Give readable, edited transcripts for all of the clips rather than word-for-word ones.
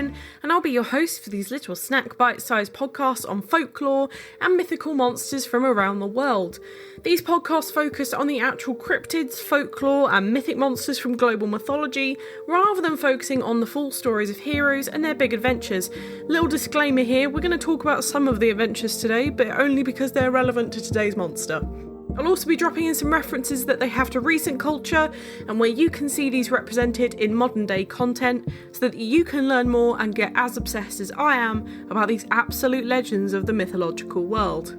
again, and I'll be your host for these little snack bite-sized podcasts on folklore and mythical monsters from around the world. These podcasts focus on the actual cryptids, folklore and mythic monsters from global mythology, rather than focusing on the full stories of heroes and their big adventures. Little disclaimer here, we're going to talk about some of the adventures today, but only because they're relevant to today's monster. I'll also be dropping in some references that they have to recent culture and where you can see these represented in modern day content so that you can learn more and get as obsessed as I am about these absolute legends of the mythological world.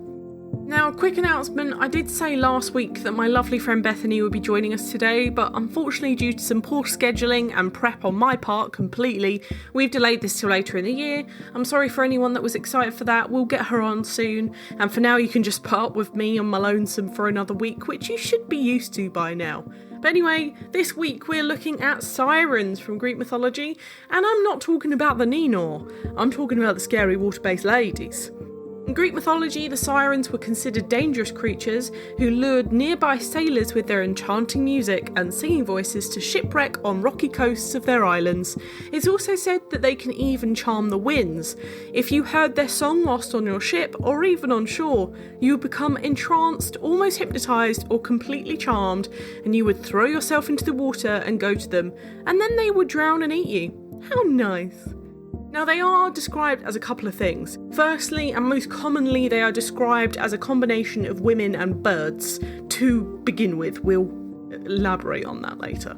Now, quick announcement, I did say last week that my lovely friend Bethany would be joining us today, but unfortunately due to some poor scheduling and prep on my part completely, we've delayed this till later in the year. I'm sorry for anyone that was excited for that, we'll get her on soon, and for now you can just put up with me on my lonesome for another week, which you should be used to by now. But anyway, this week we're looking at sirens from Greek mythology, and I'm not talking about the Ninor, I'm talking about the scary water-based ladies. In Greek mythology, the sirens were considered dangerous creatures who lured nearby sailors with their enchanting music and singing voices to shipwreck on rocky coasts of their islands. It's also said that they can even charm the winds. If you heard their song whilst on your ship or even on shore, you would become entranced, almost hypnotised or completely charmed, and you would throw yourself into the water and go to them, and then they would drown and eat you. How nice. Now, they are described as a couple of things. Firstly, and most commonly, they are described as a combination of women and birds to begin with. We'll elaborate on that later.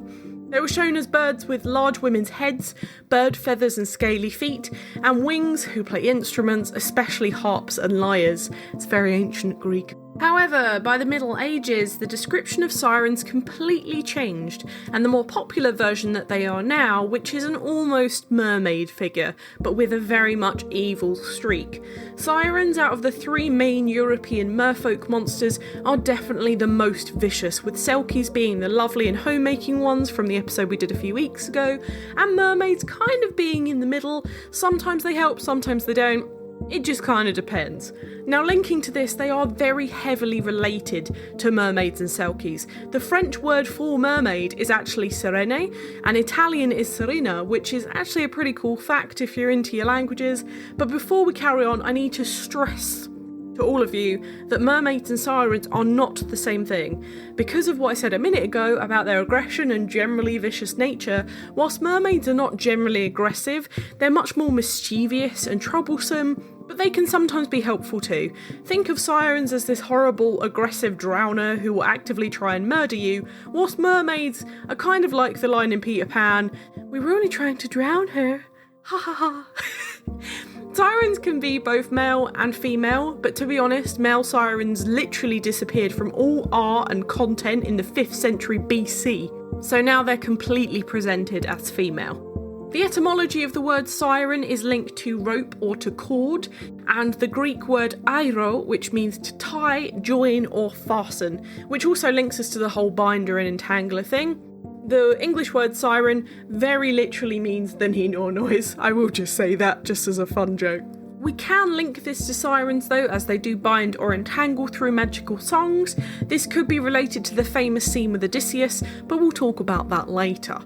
They were shown as birds with large women's heads, bird feathers and scaly feet, and wings who play instruments, especially harps and lyres. It's very ancient Greek. However, by the Middle Ages, the description of sirens completely changed, and the more popular version that they are now, which is an almost mermaid figure, but with a very much evil streak. Sirens, out of the three main European merfolk monsters, are definitely the most vicious, with selkies being the lovely and homemaking ones from the episode we did a few weeks ago, and mermaids kind of being in the middle. Sometimes they help, sometimes they don't. It just kind of depends. Now, linking to this, they are very heavily related to mermaids and selkies. The French word for mermaid is actually sirene, and Italian is sirena, which is actually a pretty cool fact if you're into your languages. But before we carry on, I need to stress to all of you that mermaids and sirens are not the same thing. Because of what I said a minute ago about their aggression and generally vicious nature, whilst mermaids are not generally aggressive, they're much more mischievous and troublesome, but they can sometimes be helpful too. Think of sirens as this horrible, aggressive drowner who will actively try and murder you, whilst mermaids are kind of like the line in Peter Pan, "We were only trying to drown her. Ha ha ha." Sirens can be both male and female, but to be honest, male sirens literally disappeared from all art and content in the 5th century BC, so now they're completely presented as female. The etymology of the word siren is linked to rope or to cord, and the Greek word airo, which means to tie, join or fasten, which also links us to the whole binder and entangler thing. The English word siren very literally means the Ninor noise. I will just say that just as a fun joke. We can link this to sirens though, as they do bind or entangle through magical songs. This could be related to the famous scene with Odysseus, but we'll talk about that later.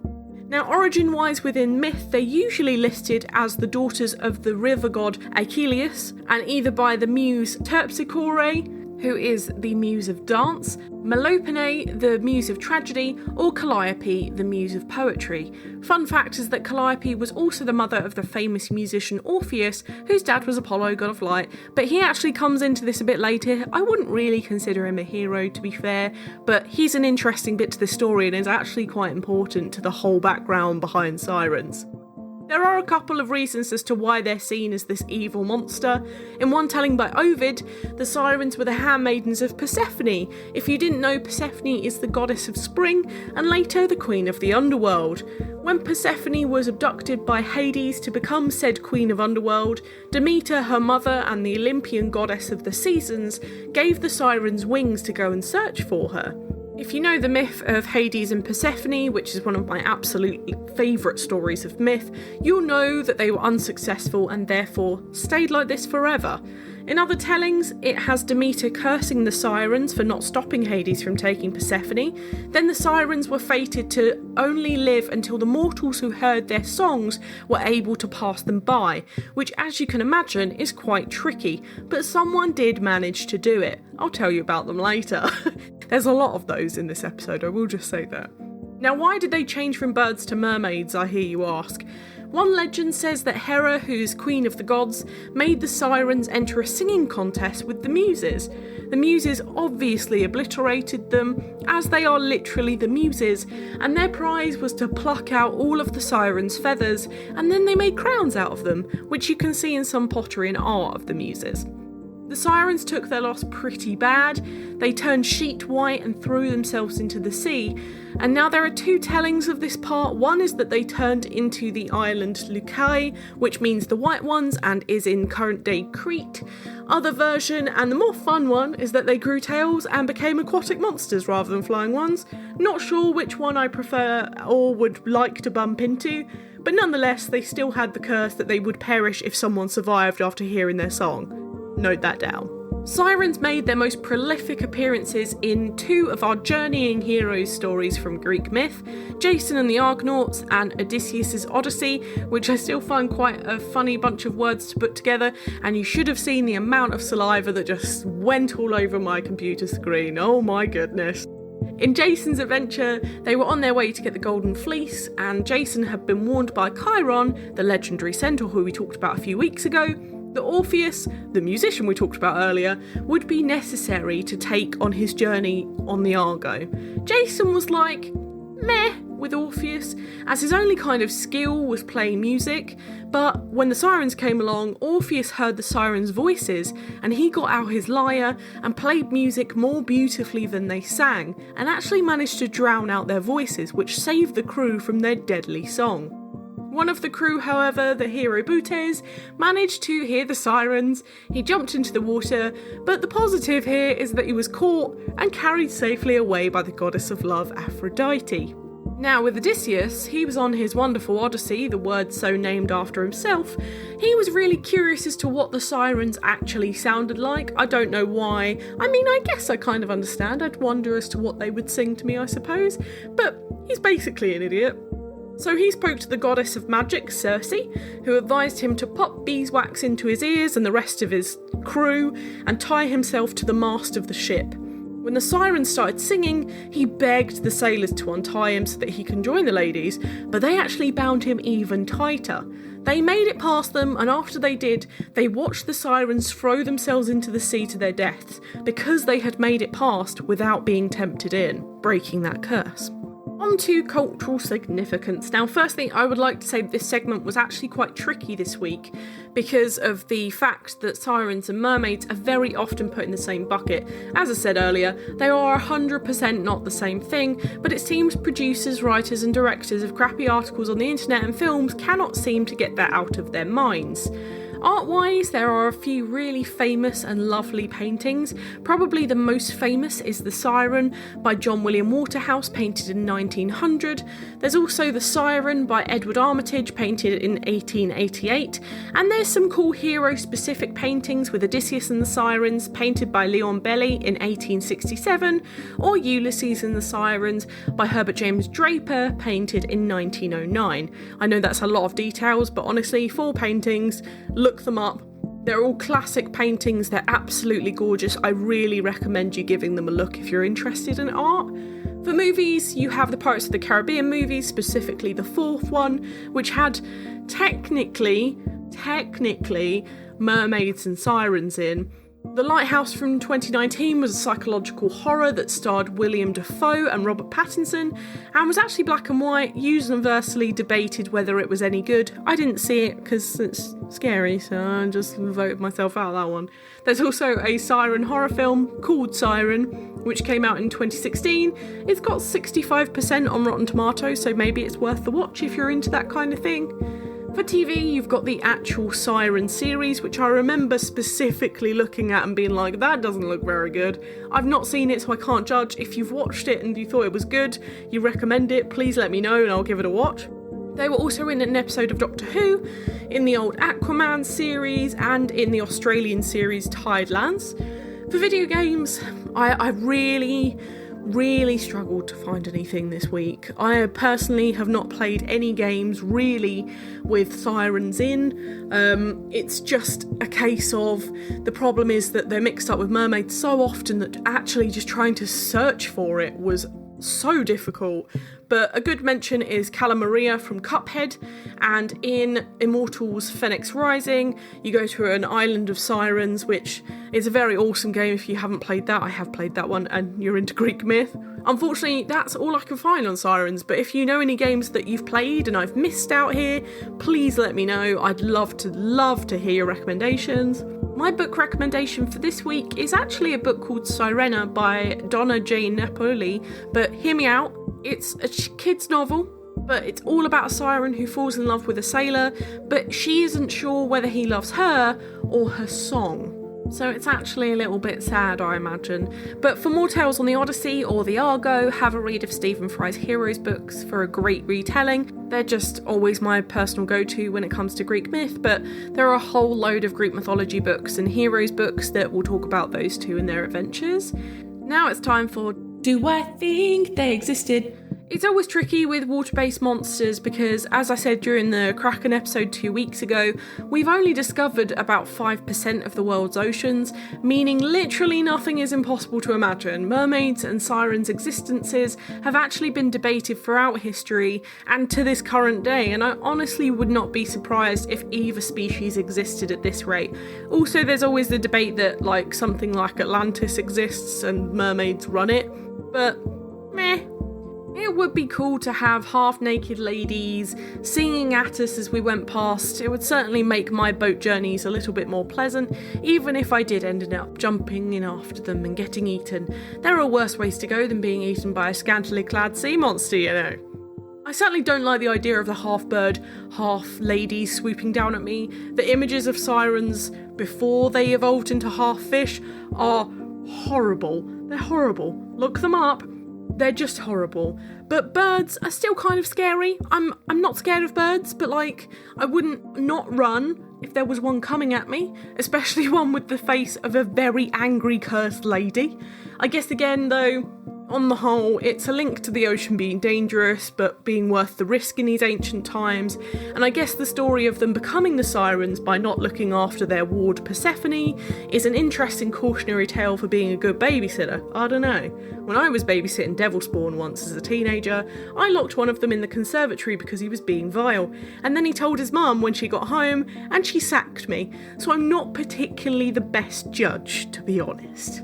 Now, origin-wise within myth, they're usually listed as the daughters of the river god Achilles, and either by the muse Terpsichore, who is the muse of dance, Melopone, the muse of tragedy, or Calliope, the muse of poetry. Fun fact is that Calliope was also the mother of the famous musician Orpheus, whose dad was Apollo, god of light, but he actually comes into this a bit later. I wouldn't really consider him a hero, to be fair, but he's an interesting bit to the story and is actually quite important to the whole background behind sirens. There are a couple of reasons as to why they're seen as this evil monster. In one telling by Ovid, the sirens were the handmaidens of Persephone. If you didn't know, Persephone is the goddess of spring and later the queen of the underworld. When Persephone was abducted by Hades to become said queen of underworld, Demeter, her mother and the Olympian goddess of the seasons, gave the sirens wings to go and search for her. If you know the myth of Hades and Persephone, which is one of my absolute favourite stories of myth, you'll know that they were unsuccessful and therefore stayed like this forever. In other tellings, it has Demeter cursing the Sirens for not stopping Hades from taking Persephone. Then the Sirens were fated to only live until the mortals who heard their songs were able to pass them by, which, as you can imagine, is quite tricky, but someone did manage to do it. I'll tell you about them later. There's a lot of those in this episode, I will just say that. Now, why did they change from birds to mermaids, I hear you ask? One legend says that Hera, who's queen of the gods, made the Sirens enter a singing contest with the Muses. The Muses obviously obliterated them, as they are literally the Muses, and their prize was to pluck out all of the Sirens' feathers, and then they made crowns out of them, which you can see in some pottery and art of the Muses. The Sirens took their loss pretty bad. They turned sheet white and threw themselves into the sea. And now there are two tellings of this part. One is that they turned into the island Lucae, which means the white ones and is in current day Crete. Other version, and the more fun one, is that they grew tails and became aquatic monsters rather than flying ones. Not sure which one I prefer or would like to bump into, but nonetheless they still had the curse that they would perish if someone survived after hearing their song. Note that down. Sirens made their most prolific appearances in two of our journeying heroes stories from Greek myth, Jason and the Argonauts and Odysseus' Odyssey, which I still find quite a funny bunch of words to put together, and you should have seen the amount of saliva that just went all over my computer screen. Oh my goodness. In Jason's adventure, they were on their way to get the Golden Fleece, and Jason had been warned by Chiron, the legendary centaur who we talked about a few weeks ago, that Orpheus, the musician we talked about earlier, would be necessary to take on his journey on the Argo. Jason was like, meh, with Orpheus, as his only kind of skill was playing music, but when the Sirens came along, Orpheus heard the Sirens' voices, and he got out his lyre and played music more beautifully than they sang, and actually managed to drown out their voices, which saved the crew from their deadly song. One of the crew, however, the hero Butes, managed to hear the Sirens. He jumped into the water, but the positive here is that he was caught and carried safely away by the goddess of love, Aphrodite. Now, with Odysseus, he was on his wonderful Odyssey, the word so named after himself. He was really curious as to what the Sirens actually sounded like. I don't know why. I mean, I guess I kind of understand. I'd wonder as to what they would sing to me, I suppose. But he's basically an idiot. So he spoke to the goddess of magic, Circe, who advised him to pop beeswax into his ears and the rest of his crew and tie himself to the mast of the ship. When the Sirens started singing, he begged the sailors to untie him so that he can join the ladies, but they actually bound him even tighter. They made it past them, and after they did, they watched the Sirens throw themselves into the sea to their deaths because they had made it past without being tempted in, breaking that curse. On to cultural significance. Now, firstly, I would like to say that this segment was actually quite tricky this week because of the fact that sirens and mermaids are very often put in the same bucket. As I said earlier, they are 100% not the same thing, but it seems producers, writers and directors of crappy articles on the internet and films cannot seem to get that out of their minds. Art-wise, there are a few really famous and lovely paintings. Probably the most famous is The Siren by John William Waterhouse, painted in 1900. There's also The Siren by Edward Armitage, painted in 1888. And there's some cool hero-specific paintings with Odysseus and the Sirens, painted by Leon Belly in 1867, or Ulysses and the Sirens by Herbert James Draper, painted in 1909. I know that's a lot of details, but honestly, 4 paintings, look them up. They're all classic paintings, they're absolutely gorgeous. I really recommend you giving them a look if you're interested in art. For movies, you have the Pirates of the Caribbean movies, specifically the 4th one, which had technically Mermaids and Sirens in. The Lighthouse from 2019 was a psychological horror that starred William Dafoe and Robert Pattinson and was actually black and white, universally debated whether it was any good. I didn't see it because it's scary, so I just voted myself out of that one. There's also a siren horror film called Siren, which came out in 2016. It's got 65% on Rotten Tomatoes, so maybe it's worth the watch if you're into that kind of thing. For TV, you've got the actual Siren series, which I remember specifically looking at and being like, that doesn't look very good. I've not seen it, so I can't judge. If you've watched it and you thought it was good, you recommend it, please let me know and I'll give it a watch. They were also in an episode of Doctor Who, in the old Aquaman series, and in the Australian series Tidelands. For video games, I really struggled to find anything this week. I personally have not played any games really with sirens in. It's just a case of the problem is that they're mixed up with mermaids so often that actually just trying to search for it was so difficult. But a good mention is Cala Maria from Cuphead, and in Immortals Phoenix Rising you go to an island of sirens, which is a very awesome game. If you haven't played that, I have played that one, and you're into Greek myth. Unfortunately, that's all I can find on sirens, but if you know any games that you've played and I've missed out here, please let me know. I'd love to hear your recommendations. My book recommendation for this week is actually a book called Sirena by Donna J. Napoli, but hear me out. It's a kid's novel, but it's all about a siren who falls in love with a sailor, but she isn't sure whether he loves her or her song. So it's actually a little bit sad, I imagine. But for more tales on the Odyssey or the Argo, have a read of Stephen Fry's Heroes books for a great retelling. They're just always my personal go-to when it comes to Greek myth, but there are a whole load of Greek mythology books and heroes books that will talk about those two and their adventures. Now it's time for Do I Think They Existed? It's always tricky with water-based monsters because, as I said during the Kraken episode 2 weeks ago, we've only discovered about 5% of the world's oceans, meaning literally nothing is impossible to imagine. Mermaids and sirens' existences have actually been debated throughout history and to this current day, and I honestly would not be surprised if either species existed at this rate. Also, there's always the debate that something like Atlantis exists and mermaids run it, but meh. It would be cool to have half-naked ladies singing at us as we went past. It would certainly make my boat journeys a little bit more pleasant, even if I did end up jumping in after them and getting eaten. There are worse ways to go than being eaten by a scantily clad sea monster, you know. I certainly don't like the idea of the half-bird, half-lady swooping down at me. The images of sirens before they evolved into half-fish are horrible. They're horrible. Look them up. They're just horrible. But birds are still kind of scary. I'm not scared of birds, but I wouldn't not run if there was one coming at me, especially one with the face of a very angry cursed lady. I guess again though, on the whole, it's a link to the ocean being dangerous, but being worth the risk in these ancient times. And I guess the story of them becoming the sirens by not looking after their ward Persephone is an interesting cautionary tale for being a good babysitter. I don't know. When I was babysitting Devilspawn once as a teenager, I locked one of them in the conservatory because he was being vile. And then he told his mum when she got home, and she sacked me. So I'm not particularly the best judge, to be honest.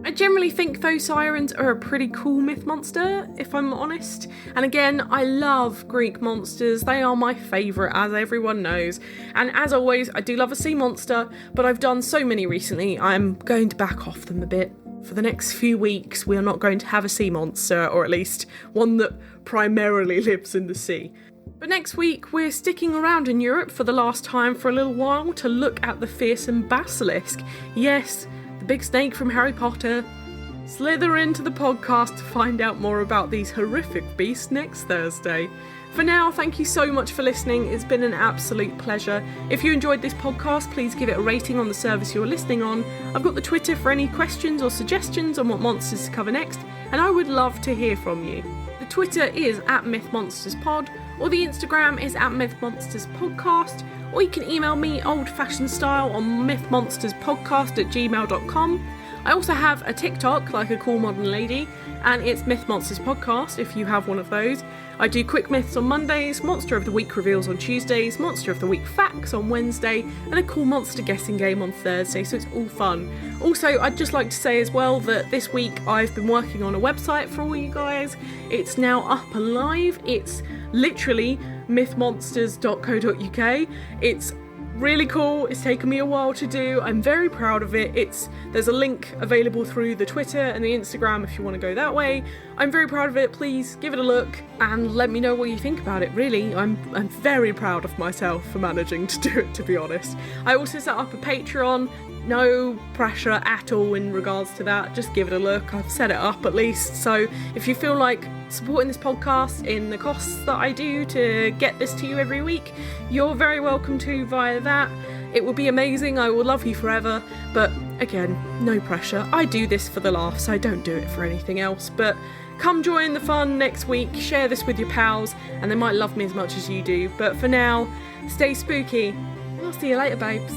I generally think those sirens are a pretty cool myth monster, if I'm honest. And again, I love Greek monsters. They are my favourite, as everyone knows. And as always, I do love a sea monster, but I've done so many recently, I'm going to back off them a bit. For the next few weeks, we are not going to have a sea monster, or at least one that primarily lives in the sea. But next week, we're sticking around in Europe for the last time for a little while to look at the fearsome basilisk. Yes, the big snake from Harry Potter. Slither into the podcast to find out more about these horrific beasts next Thursday. For now, thank you so much for listening. It's been an absolute pleasure. If you enjoyed this podcast, please give it a rating on the service you're listening on. I've got the Twitter for any questions or suggestions on what monsters to cover next, and I would love to hear from you. The Twitter is @MythMonstersPod, or the Instagram is @MythMonstersPodcast, or you can email me old-fashioned style on mythmonsterspodcast@gmail.com. I also have a TikTok, like a cool modern lady, and it's Myth Monsters Podcast if you have one of those. I do quick myths on Mondays, Monster of the Week reveals on Tuesdays, Monster of the Week facts on Wednesday, and a cool monster guessing game on Thursday, so it's all fun. Also, I'd just like to say as well that this week I've been working on a website for all you guys. It's now up and live. It's literally mythmonsters.co.uk. It's really cool. It's taken me a while to do. I'm very proud of it. There's a link available through the Twitter and the Instagram if you want to go that way. I'm very proud of it. Please give it a look and let me know what you think about it. Really, I'm very proud of myself for managing to do it, to be honest. I also set up a Patreon. No pressure at all in regards to that. Just give it a look. I've set it up at least. So if you feel like supporting this podcast in the costs that I do to get this to you every week, you're very welcome to via that. It will be amazing. I will love you forever. But again, no pressure. I do this for the laughs. I don't do it for anything else. But come join the fun next week. Share this with your pals and they might love me as much as you do. But for now, stay spooky. I'll see you later, babes.